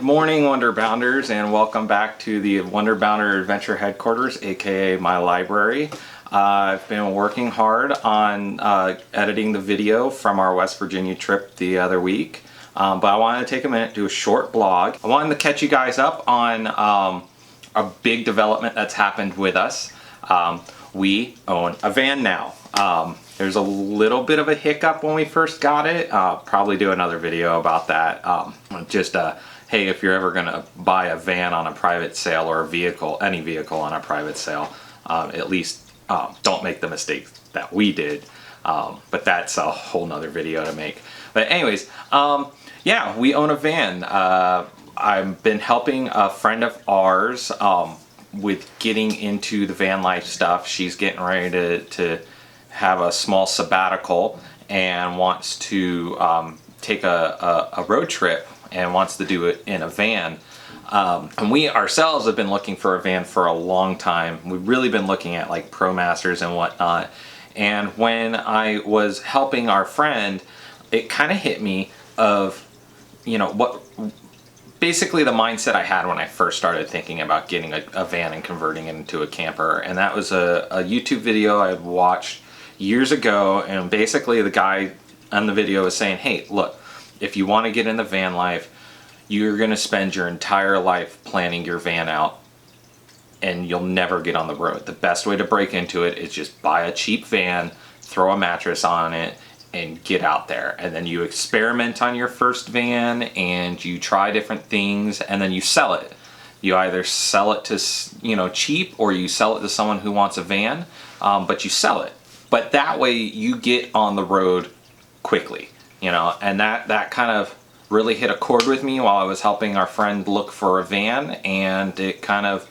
morning, Wonder Bounders, and welcome back to the Wonder Bounder Adventure Headquarters, aka my library. I've been working hard on editing the video from our West Virginia trip the other week, but I wanted to take a minute to do a short blog. I wanted to catch you guys up on a big development that's happened with us. We own a van now. There's a little bit of a hiccup when we first got it. Probably do another video about that. Hey, if you're ever gonna buy a van on a private sale or a vehicle, any vehicle on a private sale, at least don't make the mistakes that we did. But that's a whole nother video to make. But anyways, yeah, we own a van. I've been helping a friend of ours with getting into the van life stuff. She's getting ready to have a small sabbatical and wants to take a road trip and wants to do it in a van. And we ourselves have been looking for a van for a long time. We've really been looking at like ProMasters and whatnot. And when I was helping our friend, it kind of hit me of, you know, what basically the mindset I had when I first started thinking about getting a van and converting it into a camper. And that was a YouTube video I had watched years ago, and basically the guy on the video was saying, hey, look, if you want to get in the van life, you're going to spend your entire life planning your van out and you'll never get on the road. The best way to break into it is just buy a cheap van, throw a mattress on it, and get out there. And then you experiment on your first van and you try different things, and then you sell it. You either sell it to, you know, cheap, or you sell it to someone who wants a van, but you sell it. But that way you get on the road quickly, you know, and that kind of really hit a chord with me while I was helping our friend look for a van, and it kind of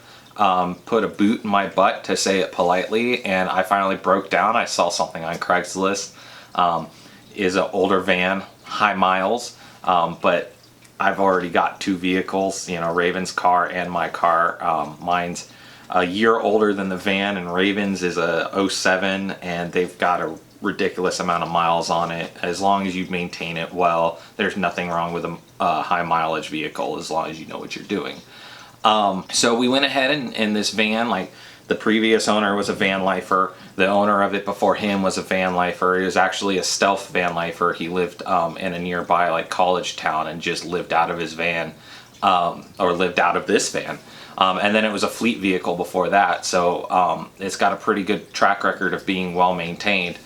put a boot in my butt, to say it politely, and I finally broke down. I saw something on Craigslist. Is an older van, high miles, but I've already got two vehicles, you know, Raven's car and my car. Mine's a year older than the van, and Raven's is a '07, and they've got a ridiculous amount of miles on it. As long as you maintain it well, there's nothing wrong with a high mileage vehicle, as long as you know what you're doing. So we went ahead and this van, like the previous owner was a van lifer. The owner of it before him was a van lifer. He was actually a stealth van lifer. He lived in a nearby like college town and just lived out of his van, or lived out of this van. And then it was a fleet vehicle before that, so it's got a pretty good track record of being well maintained.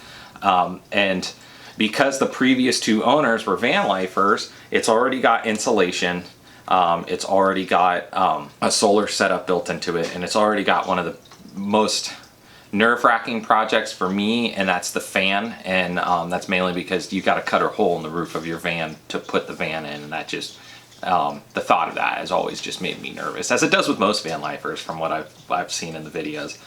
And because the previous two owners were van lifers, it's already got insulation, it's already got a solar setup built into it, and it's already got one of the most nerve-wracking projects for me, and that's the fan. And that's mainly because you got to cut a hole in the roof of your van to put the van in, and that just the thought of that has always just made me nervous, as it does with most van lifers from what I've seen in the videos.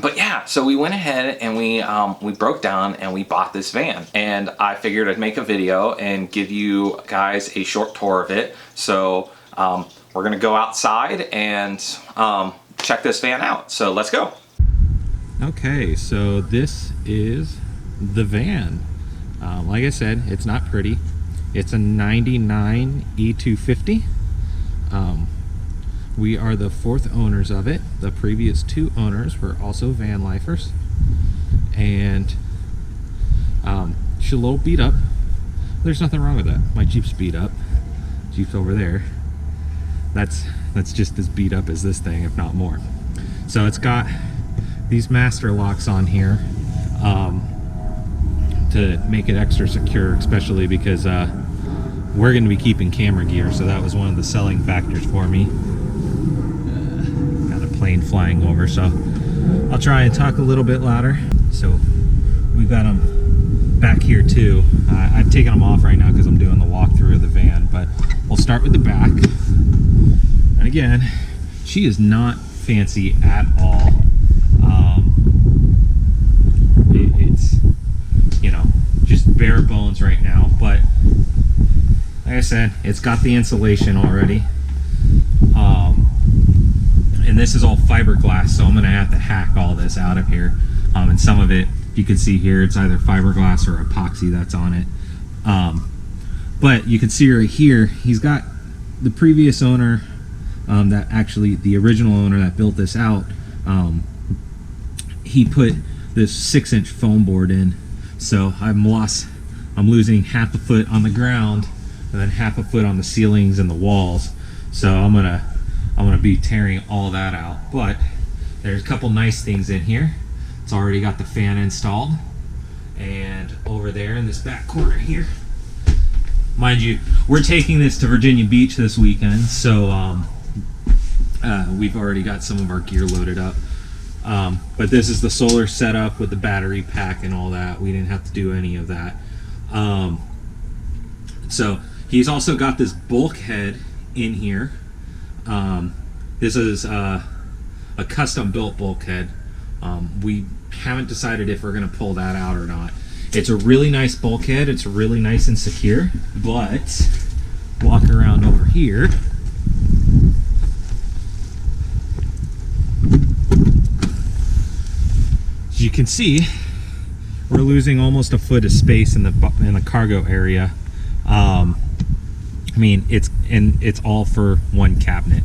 But yeah, so we went ahead and we broke down and we bought this van, and I figured I'd make a video and give you guys a short tour of it. So we're gonna go outside and check this van out. So let's go. Okay, so this is the van. Like I said, it's not pretty. It's a 99 E250. We are the fourth owners of it. The previous two owners were also van lifers. And she's a little beat up. There's nothing wrong with that. My Jeep's beat up. Jeep's over there. That's just as beat up as this thing, if not more. So it's got these master locks on here to make it extra secure, especially because we're going to be keeping camera gear, so that was one of the selling factors for me. Got a plane flying over, so I'll try and talk a little bit louder. So we've got them back here too. I've taken them off right now because I'm doing the walkthrough of the van, but we'll start with the back. And again, she is not fancy at all. It's, you know, just bare bones right now, but like I said, it's got the insulation already. And this is all fiberglass, so I'm gonna have to hack all this out of here. And some of it, you can see here, it's either fiberglass or epoxy that's on it. But you can see right here, he's got the previous owner, that actually the original owner that built this out, he put this 6-inch foam board in, so I'm losing half a foot on the ground and then half a foot on the ceilings and the walls. So I'm gonna be tearing all that out. But there's a couple nice things in here. It's already got the fan installed, and over there in this back corner here, mind you, we're taking this to Virginia Beach this weekend, so we've already got some of our gear loaded up. But this is the solar setup with the battery pack and all that. We didn't have to do any of that. So he's also got this bulkhead in here. This is a custom built bulkhead. We haven't decided if we're going to pull that out or not. It's a really nice bulkhead. It's really nice and secure. But walk around over here. As you can see, we're losing almost a foot of space in the cargo area. I mean, it's all for one cabinet.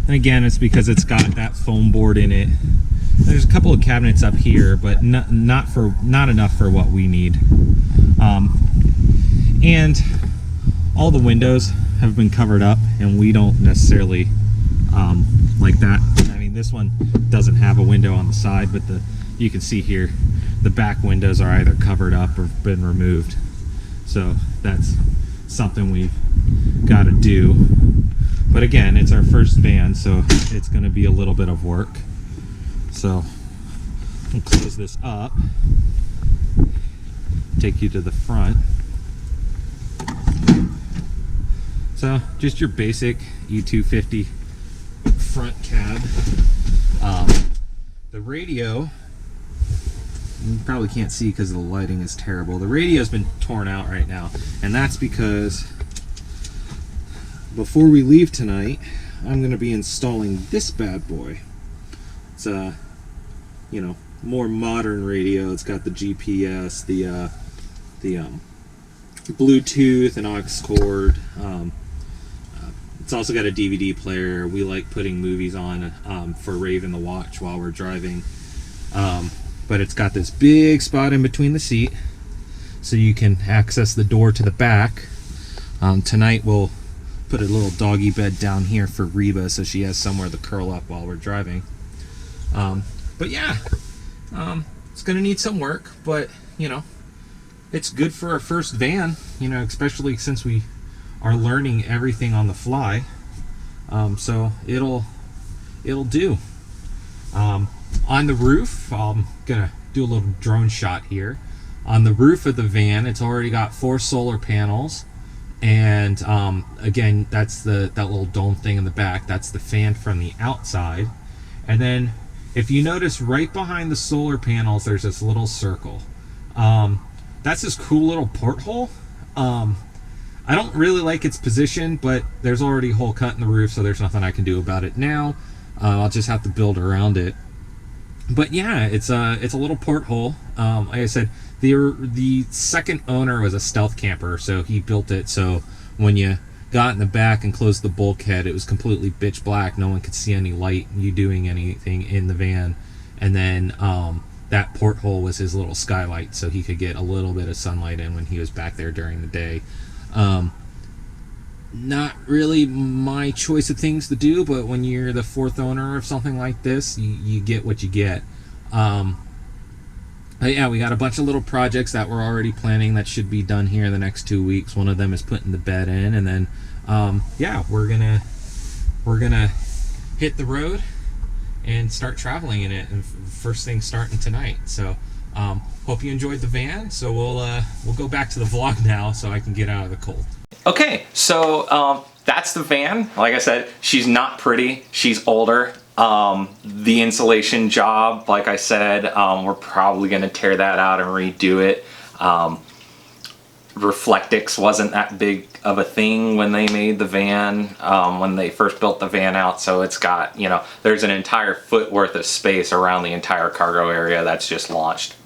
And again, it's because it's got that foam board in it. There's a couple of cabinets up here, but not enough for what we need. And all the windows have been covered up, and we don't necessarily like that. I mean, this one doesn't have a window on the side, but you can see here the back windows are either covered up or been removed. So that's something we've got to do. But again, it's our first van, so it's going to be a little bit of work. So I'll close this up, take you to the front. So just your basic E250 front cab. The radio, you probably can't see because the lighting is terrible. The radio's been torn out right now, and that's because before we leave tonight, I'm going to be installing this bad boy. It's a, more modern radio. It's got the GPS, the Bluetooth and aux cord. It's also got a DVD player. We like putting movies on for Raven to watch while we're driving. But it's got this big spot in between the seat, so you can access the door to the back. Tonight we'll put a little doggy bed down here for Reba, so she has somewhere to curl up while we're driving. But yeah, it's gonna need some work, but it's good for our first van, especially since we are learning everything on the fly. So it'll do. On the roof, I'm gonna do a little drone shot here. On the roof of the van, it's already got 4 solar panels, and again, that's that little dome thing in the back. That's the fan from the outside. And then if you notice, right behind the solar panels, there's this little circle. That's this cool little porthole. I don't really like its position, but there's already a hole cut in the roof, so there's nothing I can do about it now. I'll just have to build around it. But yeah, it's a little porthole. Like I said, the second owner was a stealth camper, so he built it so when you got in the back and closed the bulkhead, it was completely pitch black. No one could see any light, you doing anything in the van. And then that porthole was his little skylight, so he could get a little bit of sunlight in when he was back there during the day. Not really my choice of things to do, but when you're the 4th owner of something like this, you get what you get. But yeah, we got a bunch of little projects that we're already planning that should be done here in the next 2 weeks. One of them is putting the bed in, and then yeah, we're gonna hit the road and start traveling in it, and first thing starting tonight. So hope you enjoyed the van. So we'll go back to the vlog now so I can get out of the cold. Okay, so that's the van. Like I said, she's not pretty, she's older. The insulation job, like I said, we're probably going to tear that out and redo it. Reflectix wasn't that big of a thing when they made the van, when they first built the van out, so it's got, there's an entire foot worth of space around the entire cargo area that's just lost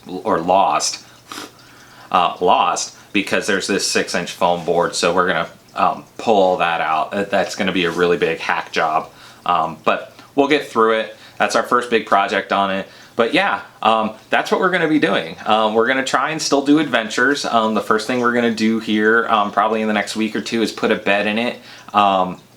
because there's this 6-inch foam board. So we're gonna pull all that out. That's going to be a really big hack job, but we'll get through it. That's our first big project on it. But yeah, that's what we're going to be doing. We're going to try and still do adventures. The first thing we're going to do here, probably in the next week or two, is put a bed in it,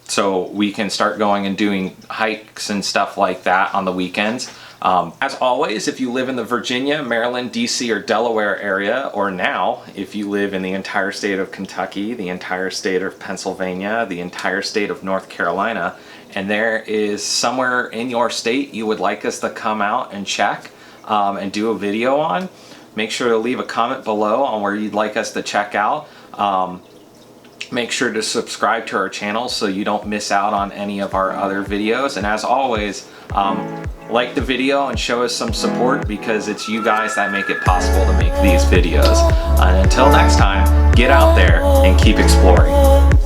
so we can start going and doing hikes and stuff like that on the weekends. As always, if you live in the Virginia, Maryland, DC, or Delaware area, or now, if you live in the entire state of Kentucky, the entire state of Pennsylvania, the entire state of North Carolina, and there is somewhere in your state you would like us to come out and check and do a video on, make sure to leave a comment below on where you'd like us to check out. Make sure to subscribe to our channel so you don't miss out on any of our other videos. And as always, like the video and show us some support, because it's you guys that make it possible to make these videos. And until next time, get out there and keep exploring.